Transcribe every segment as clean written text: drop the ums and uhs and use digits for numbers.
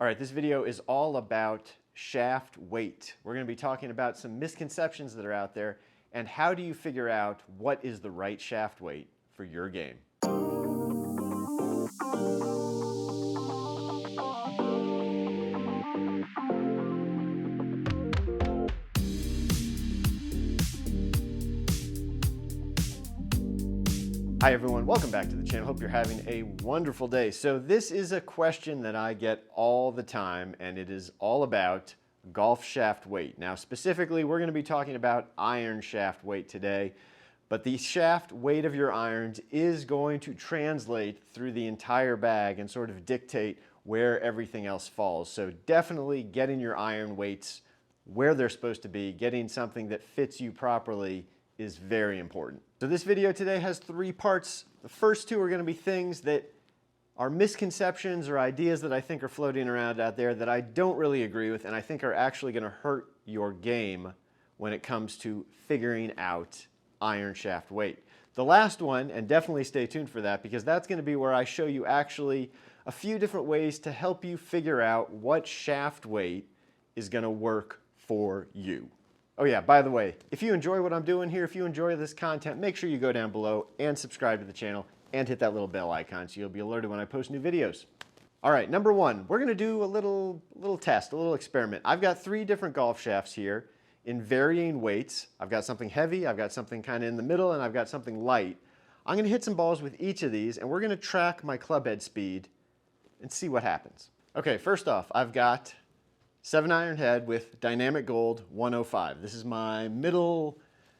All right, this video is all about shaft weight. We're going to be talking about some misconceptions that are out there and how do you figure out what is the right shaft weight for your game. Hi everyone, welcome back to the channel. Hope you're having a wonderful day. So this is a question that I get all the time, and it is all about golf shaft weight. Now specifically, we're going to be talking about iron shaft weight today, but the shaft weight of your irons is going to translate through the entire bag and sort of dictate where everything else falls. So definitely getting your iron weights where they're supposed to be, getting something that fits you properly is very important. So this video today has three parts. The first two are going to be things that are misconceptions or ideas that I think are floating around out there that I don't really agree with and I think are actually going to hurt your game when it comes to figuring out iron shaft weight. The last one, and definitely stay tuned for that, because that's going to be where I show you actually a few different ways to help you figure out what shaft weight is going to work for you. Oh yeah, by the way, if you enjoy what I'm doing here, if you enjoy this content, make sure you go down below and subscribe to the channel and hit that little bell icon so you'll be alerted when I post new videos. All right, number one, we're gonna do a little test, a little experiment. I've got three different golf shafts here in varying weights. I've got something heavy, I've got something kind of in the middle, and I've got something light. I'm gonna hit some balls with each of these and we're gonna track my club head speed and see what happens. Okay, first off, I've got 7-iron head with Dynamic Gold 105. This is my middle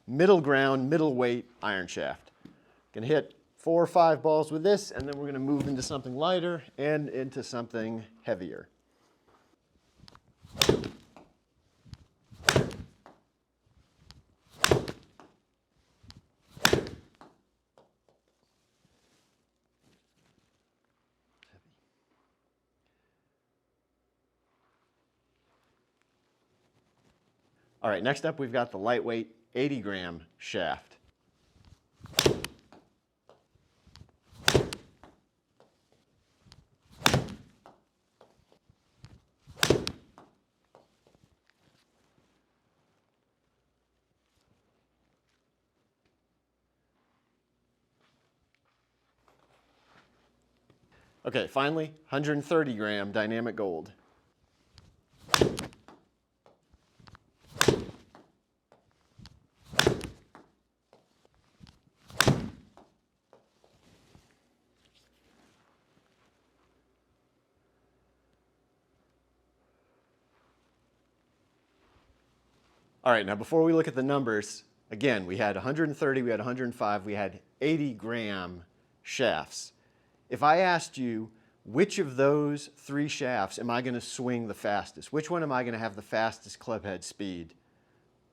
ground, middle weight iron shaft. Gonna hit 4 or 5 balls with this, and then we're gonna move into something lighter and into something heavier. All right, next up we've got the lightweight 80-gram shaft. Okay, finally, 130-gram Dynamic Gold. All right, now before we look at the numbers, again, we had 130, we had 105, we had 80-gram shafts. If I asked you, which of those three shafts am I going to swing the fastest? Which one am I going to have the fastest club head speed?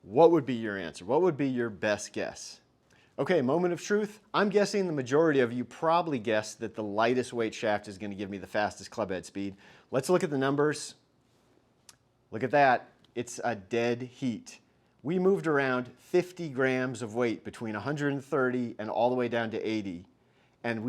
What would be your answer? What would be your best guess? Okay, moment of truth. I'm guessing the majority of you probably guessed that the lightest weight shaft is going to give me the fastest club head speed. Let's look at the numbers. Look at that. It's a dead heat. We moved around 50 grams of weight between 130 and all the way down to 80, and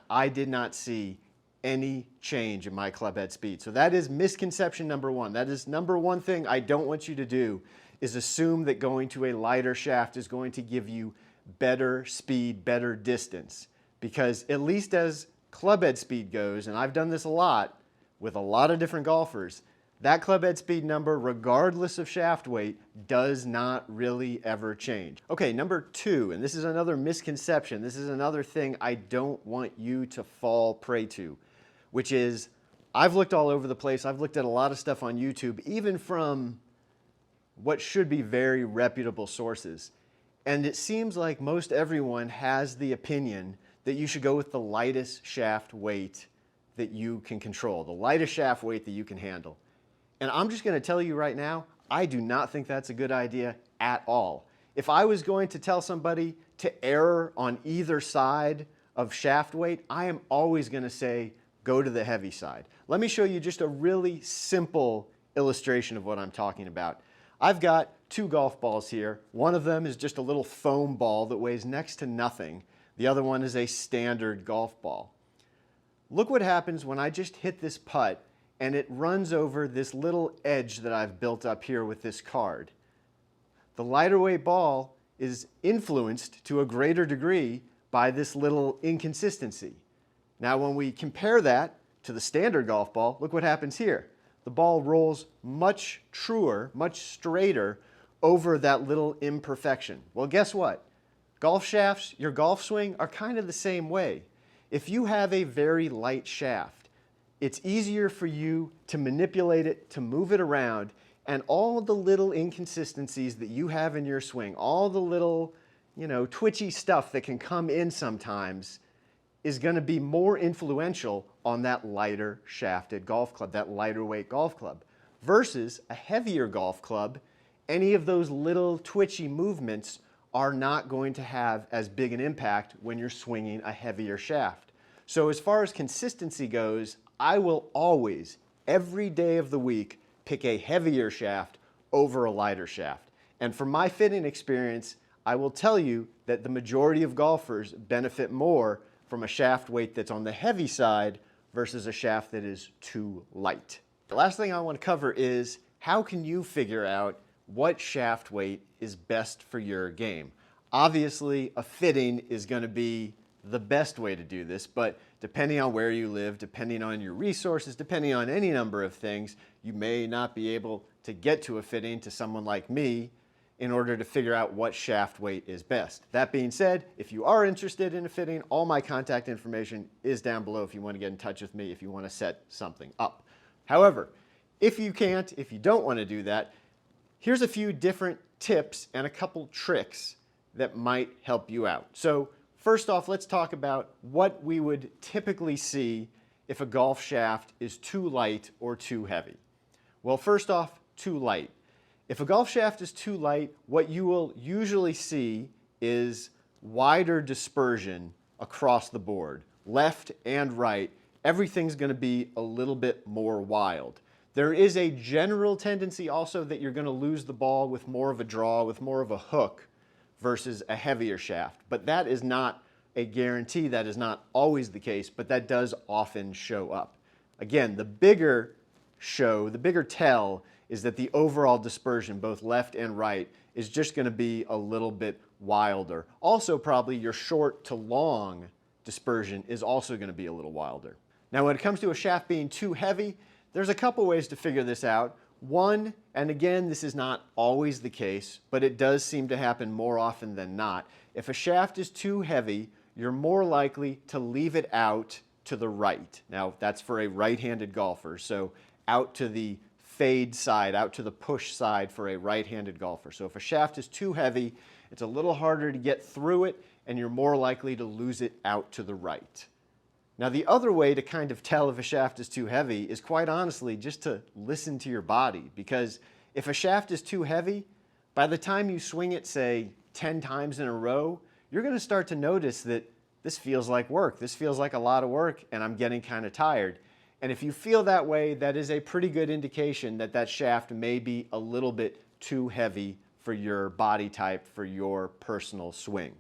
I did not see any change in my club head speed. So that is misconception number one. That is number one thing I don't want you to do, is assume that going to a lighter shaft is going to give you better speed, better distance. Because at least as club head speed goes, and I've done this a lot with a lot of different golfers, that club head speed number, regardless of shaft weight, does not really ever change. Okay, number two, and this is another misconception. This is another thing I don't want you to fall prey to, which is, I've looked all over the place. I've looked at a lot of stuff on YouTube, even from what should be very reputable sources. And it seems like most everyone has the opinion that you should go with the lightest shaft weight that you can control, the lightest shaft weight that you can handle. And I'm just going to tell you right now, I do not think that's a good idea at all. If I was going to tell somebody to err on either side of shaft weight, I am always going to say, go to the heavy side. Let me show you just a really simple illustration of what I'm talking about. I've got 2 golf balls here. One of them is just a little foam ball that weighs next to nothing. The other one is a standard golf ball. Look what happens when I just hit this putt and it runs over this little edge that I've built up here with this card. The lighter weight ball is influenced to a greater degree by this little inconsistency. Now when we compare that to the standard golf ball, look what happens here. The ball rolls much truer, much straighter over that little imperfection. Well, guess what? Golf shafts, your golf swing are kind of the same way. If you have a very light shaft, it's easier for you to manipulate it, to move it around, and all the little inconsistencies that you have in your swing, all the little, twitchy stuff that can come in sometimes is going to be more influential on that lighter shafted golf club, that lighter weight golf club, versus a heavier golf club. Any of those little twitchy movements are not going to have as big an impact when you're swinging a heavier shaft. So as far as consistency goes, I will always, every day of the week, pick a heavier shaft over a lighter shaft. And from my fitting experience, I will tell you that the majority of golfers benefit more from a shaft weight that's on the heavy side versus a shaft that is too light. The last thing I want to cover is how can you figure out what shaft weight is best for your game? Obviously, a fitting is going to be the best way to do this, but depending on where you live, depending on your resources, depending on any number of things, you may not be able to get to a fitting to someone like me in order to figure out what shaft weight is best. That being said, if you are interested in a fitting, all my contact information is down below if you want to get in touch with me, if you want to set something up. However, if you can't, if you don't want to do that, here's a few different tips and a couple tricks that might help you out. So first off, let's talk about what we would typically see if a golf shaft is too light or too heavy. Well, first off, too light. If a golf shaft is too light, what you will usually see is wider dispersion across the board. Left and right, everything's going to be a little bit more wild. There is a general tendency also that you're going to lose the ball with more of a draw, with more of a hook versus a heavier shaft. But that is not a guarantee. That is not always the case, but that does often show up. Again, the bigger tell is that the overall dispersion, both left and right, is just going to be a little bit wilder. Also, probably your short to long dispersion is also going to be a little wilder. Now, when it comes to a shaft being too heavy, there's a couple ways to figure this out. One, and again, this is not always the case, but it does seem to happen more often than not. If a shaft is too heavy, you're more likely to leave it out to the right. Now, that's for a right-handed golfer, so out to the fade side, out to the push side for a right-handed golfer. So if a shaft is too heavy, it's a little harder to get through it, and you're more likely to lose it out to the right. Now, the other way to kind of tell if a shaft is too heavy is, quite honestly, just to listen to your body. Because if a shaft is too heavy, by the time you swing it, say, 10 times in a row, you're going to start to notice that this feels like work. This feels like a lot of work, and I'm getting kind of tired. And if you feel that way, that is a pretty good indication that that shaft may be a little bit too heavy for your body type, for your personal swing.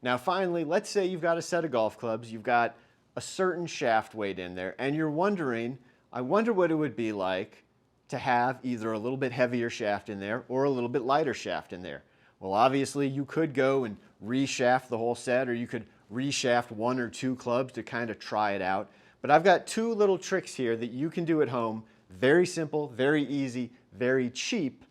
Now, finally, let's say you've got a set of golf clubs, you've got a certain shaft weight in there, and you're wondering, I wonder what it would be like to have either a little bit heavier shaft in there or a little bit lighter shaft in there. Well, obviously, you could go and reshaft the whole set, or you could reshaft one or two clubs to kind of try it out. But I've got two little tricks here that you can do at home, very simple, very easy, very cheap,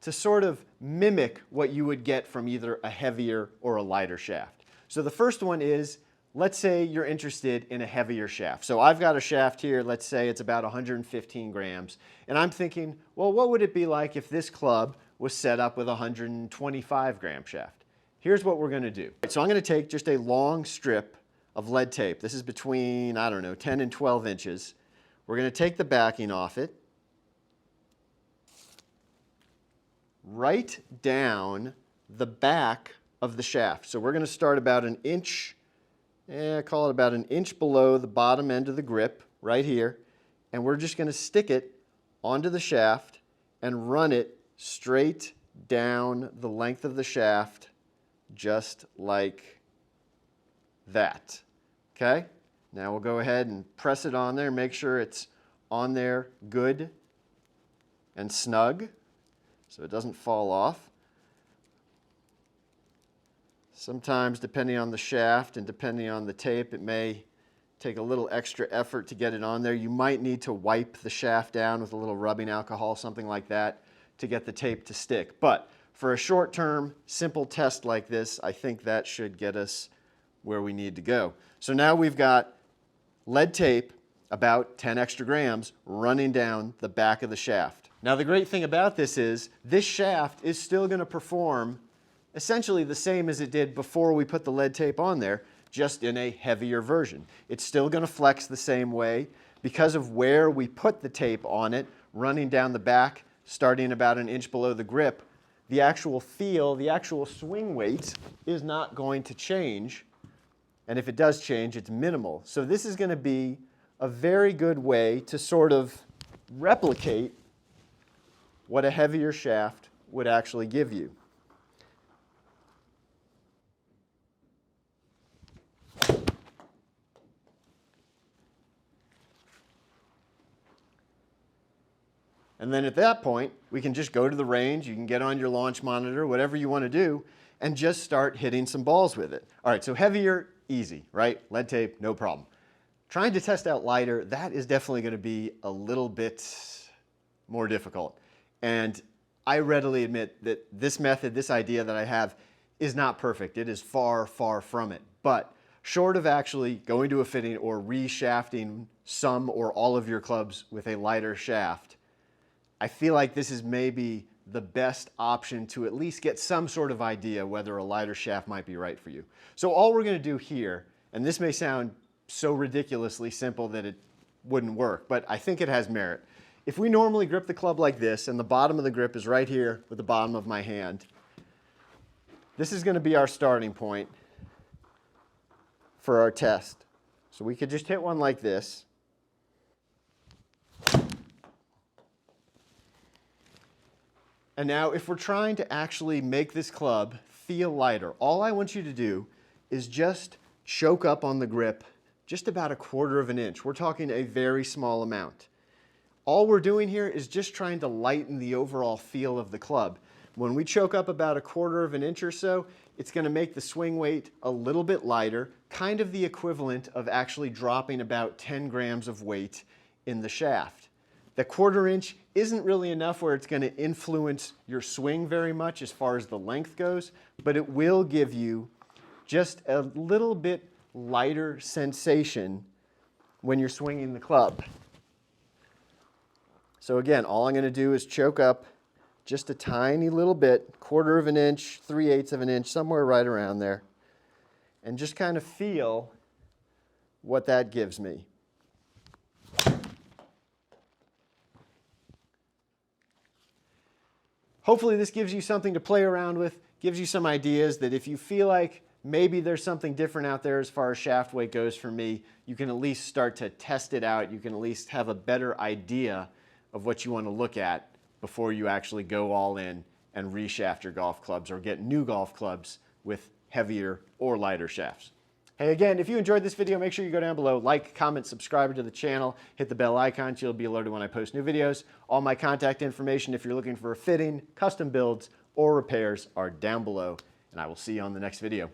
to sort of mimic what you would get from either a heavier or a lighter shaft. So the first one is, let's say you're interested in a heavier shaft. So I've got a shaft here, let's say it's about 115 grams, and I'm thinking, well, what would it be like if this club was set up with a 125 gram shaft? Here's what we're going to do. So I'm going to take just a long strip of lead tape. This is between, I don't know, 10 and 12 inches. We're going to take the backing off it, right down the back of the shaft. So we're going to start about an inch, call it about an inch below the bottom end of the grip, right here, and we're just going to stick it onto the shaft and run it straight down the length of the shaft, just like that. Okay? Now we'll go ahead and press it on there, make sure it's on there good and snug so it doesn't fall off. Sometimes, depending on the shaft and depending on the tape, it may take a little extra effort to get it on there. You might need to wipe the shaft down with a little rubbing alcohol, something like that, to get the tape to stick. But for a short-term, simple test like this, I think that should get us where we need to go. So now we've got lead tape, about 10 extra grams, running down the back of the shaft. Now the great thing about this is this shaft is still going to perform essentially the same as it did before we put the lead tape on there, just in a heavier version. It's still going to flex the same way because of where we put the tape on it, running down the back, starting about an inch below the grip. The actual feel, the actual swing weight is not going to change, and if it does change, it's minimal. So this is going to be a very good way to sort of replicate what a heavier shaft would actually give you. And then at that point, we can just go to the range, you can get on your launch monitor, whatever you want to do, and just start hitting some balls with it. All right, so heavier, easy, right? Lead tape, no problem. Trying to test out lighter, that is definitely going to be a little bit more difficult. And I readily admit that this method, this idea that I have, is not perfect. It is far, far from it. But short of actually going to a fitting or reshafting some or all of your clubs with a lighter shaft, I feel like this is maybe the best option to at least get some sort of idea whether a lighter shaft might be right for you. So all we're going to do here, and this may sound so ridiculously simple that it wouldn't work, but I think it has merit. If we normally grip the club like this, and the bottom of the grip is right here with the bottom of my hand, this is going to be our starting point for our test. So we could just hit one like this. And now if we're trying to actually make this club feel lighter, all I want you to do is just choke up on the grip just about 1/4 of an inch. We're talking a very small amount. All we're doing here is just trying to lighten the overall feel of the club. When we choke up about 1/4 of an inch or so, it's going to make the swing weight a little bit lighter, kind of the equivalent of actually dropping about 10 grams of weight in the shaft. The 1/4 inch isn't really enough where it's going to influence your swing very much as far as the length goes, but it will give you just a little bit lighter sensation when you're swinging the club. So again, all I'm going to do is choke up just a tiny little bit, 1/4 of an inch, 3/8 of an inch, somewhere right around there, and just kind of feel what that gives me. Hopefully this gives you something to play around with, gives you some ideas that if you feel like maybe there's something different out there as far as shaft weight goes for me, you can at least start to test it out. You can at least have a better idea of what you want to look at before you actually go all in and reshaft your golf clubs or get new golf clubs with heavier or lighter shafts. Hey, again, if you enjoyed this video, make sure you go down below, like, comment, subscribe to the channel, hit the bell icon so you'll be alerted when I post new videos. All my contact information if you're looking for a fitting, custom builds, or repairs are down below, and I will see you on the next video.